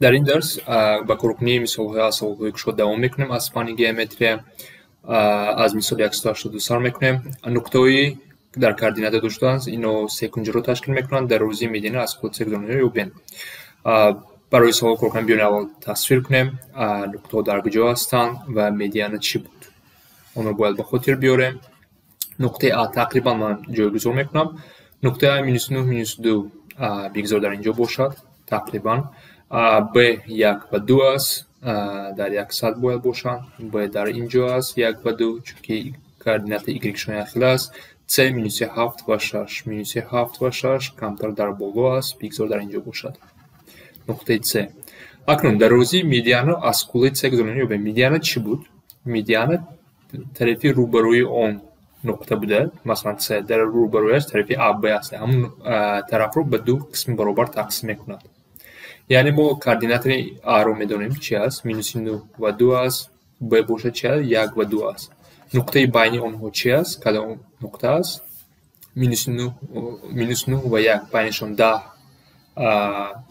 در این درس با کارکنی مثال‌های اصاب‌های کشو دوام میکنیم از فن گئومتری. از مثال 182 سر میکنیم. نقطه‌ای در کوردینات داشتند اینو سه کنجی رو تشکیل میکنند. در روزی میدینه از خود سگزونی رو بین. برای سوال کارکنی بیاین اول تصویر کنیم نقطه در کجا هستند و میدیان چی بود. اون رو باید به خاطر بیاریم. نقطه A تقریبا من جایگذار میکنم. نقطه -9 -2 بگذار در اینجا باشد تقریبا. B 1 و 2 است، در 100 باید باشند. B در اینجا است 1 و 2 چون که کوردینات y شون اخیل است. C -7 و 6 -7 و 6 کمتر در بالا است، بگذار در اینجا باشد. نقطه C. اکنون در روزی میدیان از کل سگزونی رو به میدیان چی بود؟ میدیان طرفی روبروی اون نقطه بوده. مثلا C در روبرویش طرفی AB است. همون طرف رو به دو قسم برابر تقسیم میکند. یعنی ما کوردینات A رو میدونیم چی است؟ -9 و 2 است. B باشد چی است؟ 1 و 2 است. نقطه بین اونها چی است؟ کدام نقطه است؟ -9 و 1 بینشون 10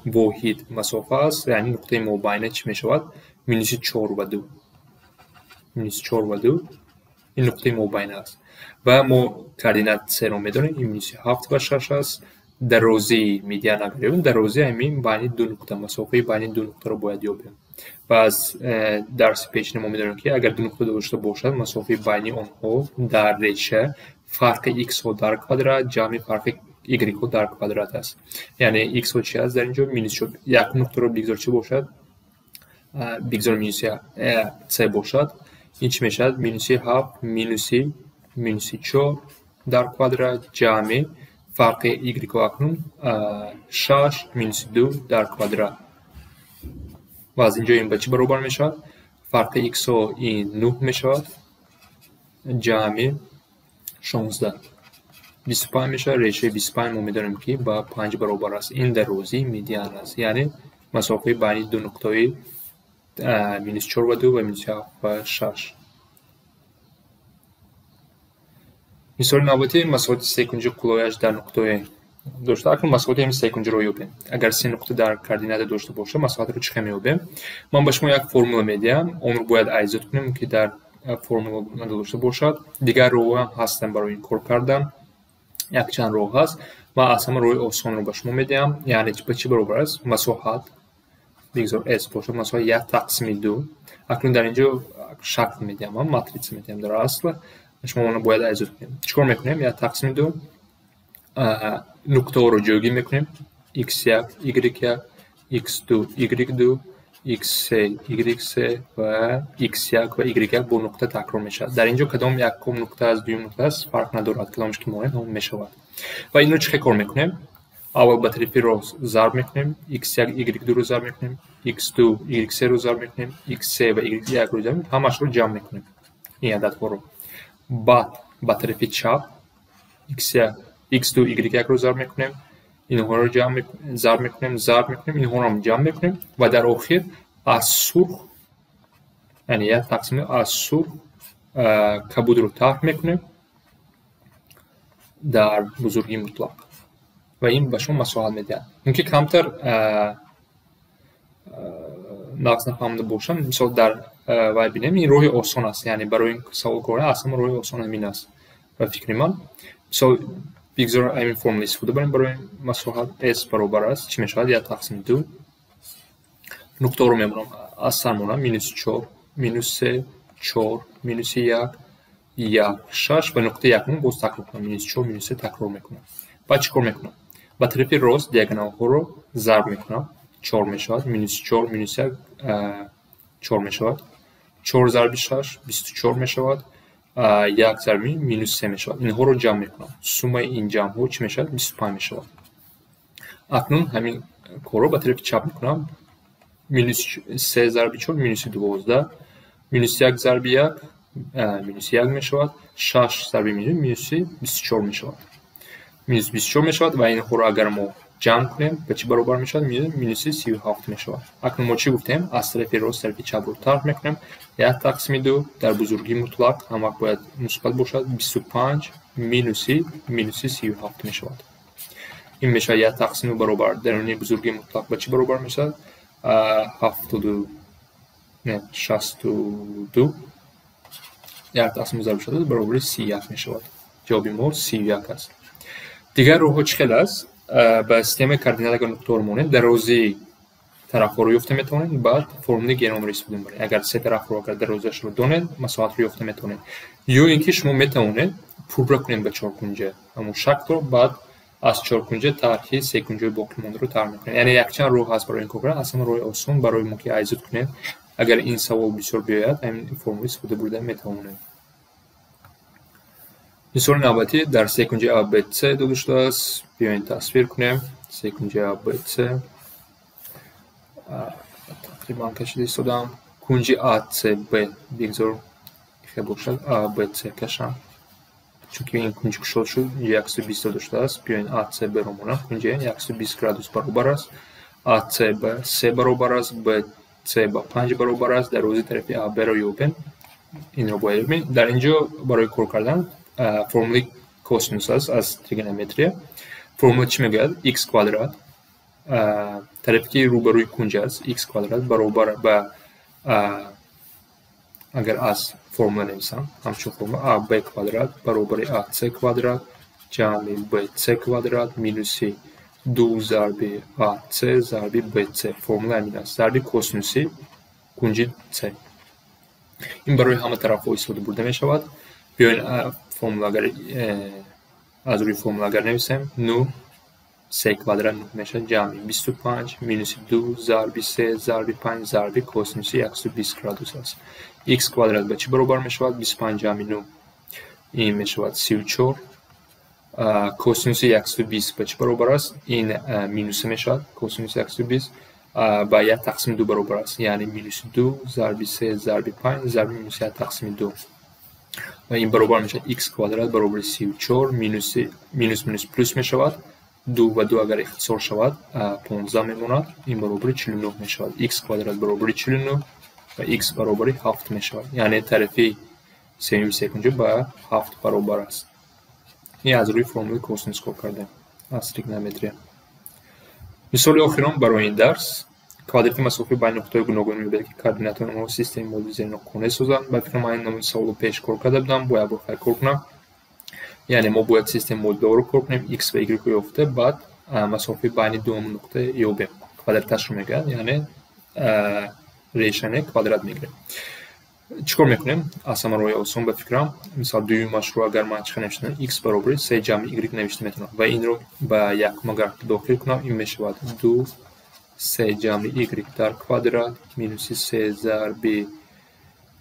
واحد مسافه است. یعنی نقطه مابین چی میشود؟ -4 و 2. -4 و 2 این نقطه مابین است. و ما کوردینات C رو میدونیم این -7 و 6 است. در روزی میدیان نگیریم. در روزی همین بین دو نقطه مسافه بین دو نقطه رو باید یابیم. و از درس پیشین ما میدونیم که اگر دو نقطه داشته باشد مسافه بین آنها در ریشه فرق x ها در کوادرات جمع فرق y ها در کوادرات است. یعنی x ها چی است در اینجا؟ یک نقطه رو بگذار چی باشد؟ بگذار -3 باشد. این چی میشد؟ -7 -4 در کوادرات جمع فرق y ها اکنون 6 -2 در کوادرات. و از اینجا این به چی برابر میشد؟ فرق x ها این 9 میشد جمع 16 25 میشه. ریشه 25 ما میدونیم که با 5 برابر است. این در روزی میدیان است. یعنی مسافه بین دو نقطه -4 و 2 و -7 و 6. مثال نوبتی مسافت سه-کنجی کلایش در نقطه داشته. اکنون مسافت این سه-کنجی رو یابیم. اگر سه نقطه در کوردینات داشته باشه مسافت رو چقدر میابیم؟ من به شما یک فرمول میدم. اون رو باید ایجاد کنیم که در فرمول داشته باشد. دیگر رو هم هستن برای این کار کردن. یک چند راه هست. من اصلا راه آسان رو به شما میدم. یعنی به چی برابر است؟ مسافت بگذار S باشه. مسافت 1 تقسیم 2. اکنون در اینجا شکل میدم. من ماتریس میدم در اصل. شما اون رو باید ایجاد کنیم. چیکار میکنیم؟ 1 تقسیم 2 نقطه رو جایگیر میکنیم. x1 y1 x2 y2 x3 y3 و x1 و y1 با نقطه تکرار میشه. در اینجا کدام یک نقطه از دوم نقطه است فرق ندارد. کدامش که مهم همون میشود. و این رو چه کار میکنیم؟ اول به طرفی رو ضرب میکنیم. x1 y2 رو ضرب میکنیم. x2 y3 رو ضرب میکنیم. x3 و y1 رو ضرب میکنیم. همش رو جمع میکنیم. این عدد ها رو بعد به طرف چپ x2 y1 رو ضرب میکنیم. اینها رو ضرب میکنیم. اینها رو هم جمع میکنیم و در آخر از سرخ یعنی 1 تقسیم از سرخ کبود رو طرح میکنیم در بزرگی مطلق و این به شما مسائل میده. اینکه کمتر نقص نفهمده باشم مثال در وای بینیم. این راه آسان است. یعنی برای این سوال کاره اصلا راه آسان همین است و فکر من مثال بگذار همین فرمول استفاده کنیم. برای مسائل s برابر است چی میشود؟ 1 تقسیم 2 نقطه رو میبرم از سرمونم -4 -3 4 -1 1 6 و نقطه 1 رو باز تکرار کنم. -4 -3 تکرار میکنم. بعد چیکار میکنم؟ با طرف راست دیاگونال ها رو ضرب میکنم. 4 میشود. -4 -1 4 میشود. 4 ضرب 6 24 میشود. 1 ضرب -3 میشود. اینها رو جمع میکنم. سوم این جمع ها چی میشود؟ 25 میشود. اکنون همین کار رو به طرف چپ میکنم. -3 ضرب 4 -12 -1 ضرب 1 -1 میشود. 6 ضرب -24 میشود. -24 میشود و این رو اگر ما جمع کنیم به چی برابر میشود؟ -37 میشود. اکنون ما چی گفتیم؟ از طرف راست طرف چپ رو طرح میکنیم. 1 تقسیم 2 در بزرگی مطلق هم وقت باید مثبت باشد. 25 -37 میشود. این میشه 1 تقسیم برابر درونی بزرگی مطلق به چی برابر میشود؟ 72 نه 62 یک تقسیم ضرب شده برابر 31 می شود. جواب ما 31 است. دیگر روها چقدر است؟ به سیستم کاردینال اگر نقطه رو مونید درازی طرف رو یافته میتونید بعد فرمول گرام استفاده کنید. اگر سه طرف رو اگر درازش رو دونید مساحت رو یافته میتونید. یا اینکه شما میتونید پر کنید به چهارکنجه همون شکل رو بعد از چهارکنجه طرحی سه کنجه باقی مونده رو طرح میکنید. یعنی یک چند رو هست برای این کار اصلا روی آسون برای موقع ایجاد کنید. اگر این سوال بسیار بیاید همین فرمول استفاده بوده میتونید. مثال نوبتی در سه کنجه A B C داده شده است. بیاین تصویر کنیم. سه کنجه A B C تقریبا کشیده ایستادم. کنجه A C B بگذار خیلی باشد A B C کشم چون که این کنجه کشاده شد 120 داده شده است. بیاین A C B رو مونم. کنجه 120 گرادوس برابر است. A C B 3 برابر است. B C با 5 برابر است. در روزی طرفی A B رو یابیم. این رو باید ببینید. در اینجا برای کار کردن فرمول کوسینوس است از تریگونومتری. فرمول چی میگه؟ x کوادرات طرفی که روبروی کنجه است x کوادرات برابر به اگر از فرمول نویسم همچون فرمول a b کوادرات برابر a c کوادرات جمع b c کوادرات مینوس 2 ضرب a c ضرب b c فرمول همین است. ضرب کوسینوسی کنجه c. این برای همه طرف استفاده برده می شود. بیاین فرمول اگر از روی فرمول اگر نویسیم 9 3 کوادرات 9 میشه جمع 25 مینوس 2 ضرب 3 ضرب 5 ضرب کوسینوس 120 گرادوس است. x کوادرات به چی برابر می شود؟ 25 جمع 9 این می شود 34. کوسینوس 120 به چی برابر است؟ این مینوس می شود. کوسینوس 120 با 1 تقسیم 2 برابر است. یعنی مینوس 2 ضرب 3 ضرب 5 ضرب مینوس 1 تقسیم 2 و این برابر میشه x کوادرات برابر 34 مینوس پلس می شود. 2 و 2 اگر اختصار شود 15 میموند. این برابر 49 می شود. x کوادرات برابر 49 و x برابر 7 می شود. یعنی طرفی سوم سکنجه با 7 برابر است. این از روی فرمول کوسینوس کار کرده از تریگونومتری. مثال آخرم برای این درس کوادرات مسافه بین نقطه‌های گوناگون می‌بینید که کوردینات آنها سیستم مدل زیر نقطه سازند. و فکر کنم این نمونه سوال پیش کار کرده بودم باید بخیر کار کنم. یعنی ما باید سیستم مدل رو کار کنیم x و y رو یافته بعد مسافه بین دو نقطه یابیم. کوادراتش رو میگه یعنی ریشن کوادرات میگیره. چیکار میکنیم؟ اصلا روی آسون به فکرم مثلا دوی مشروع اگر من چه نوشتم x برابر 3 جمع y نوشته میتونم و این رو به یک مگر داخل کنم این میشه 2 3 جمع y در کوادرات مینوس 3 ضرب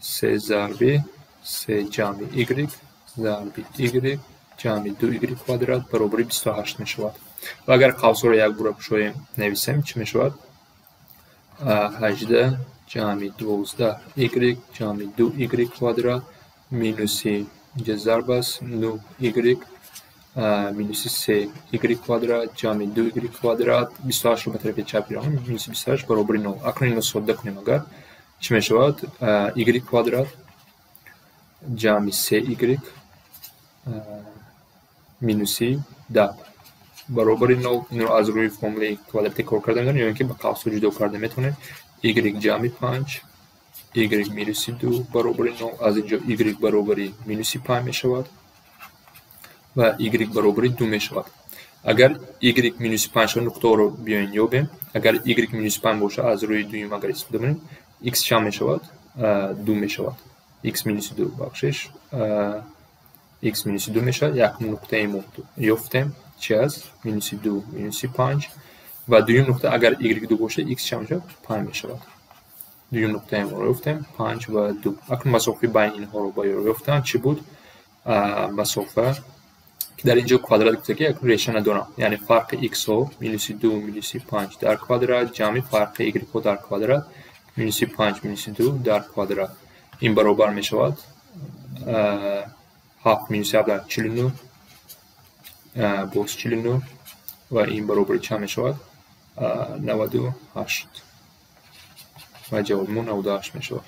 3 جمع y ضرب y جمع 2y کوادرات برابر 28 می شود. و اگر قوس رو یک باره بشویم نویسیم چی می شود؟ 18 جمع 12 y جمع 2y کوادرات مینوس ضرب است 9 y مینوس 3 y کوادرات جمع 2y کوادرات 28 رو به طرف چپ بیارم مینوس 28 برابر 9. اکنون اینو ساده کنیم اگر چی می شود؟ y کوادرات جمع 3y مینوس 10 برابر 9. این رو از روی فرمول کوادراتی کار کرده میتونید یا اینکه با قوس جدا کرده میتونید. y جمع 5 y مینوس 2 برابر 9 از اینجا y برابر مینوس 5 می شود و y برابر 2 می شود. اگر y مینوس 5 نقطه رو بیاین یابیم اگر y مینوس 5 باشه از روی دویم اگر استفاده کنیم x چند می شود؟ 2 می شود. x مینوس 2 بخشش x مینوس 2 میشه. یک نقطه ما یافتیم چی است؟ مینوس 2 مینوس 5 و دویم نقطه اگر y 2 باشه x چند میشه؟ 5 می شود. دویم نقطه ما رو یافتیم 5 و 2. اکنون مسافه بین اینها رو باید یافتن چی بود؟ مسافه که در اینجا کوادرات گفته که یک ریشن دارم یعنی فرق x ها مینوس 2 مینوس 5 در کوادرات جمع فرق y ها در کوادرات مینوس 5 مینوس 2 در کوادرات این برابر می شود 7 مینوس 7 در 49 باز 49 و این برابر چند می شود؟ 98 و جواب ما 98 می شود.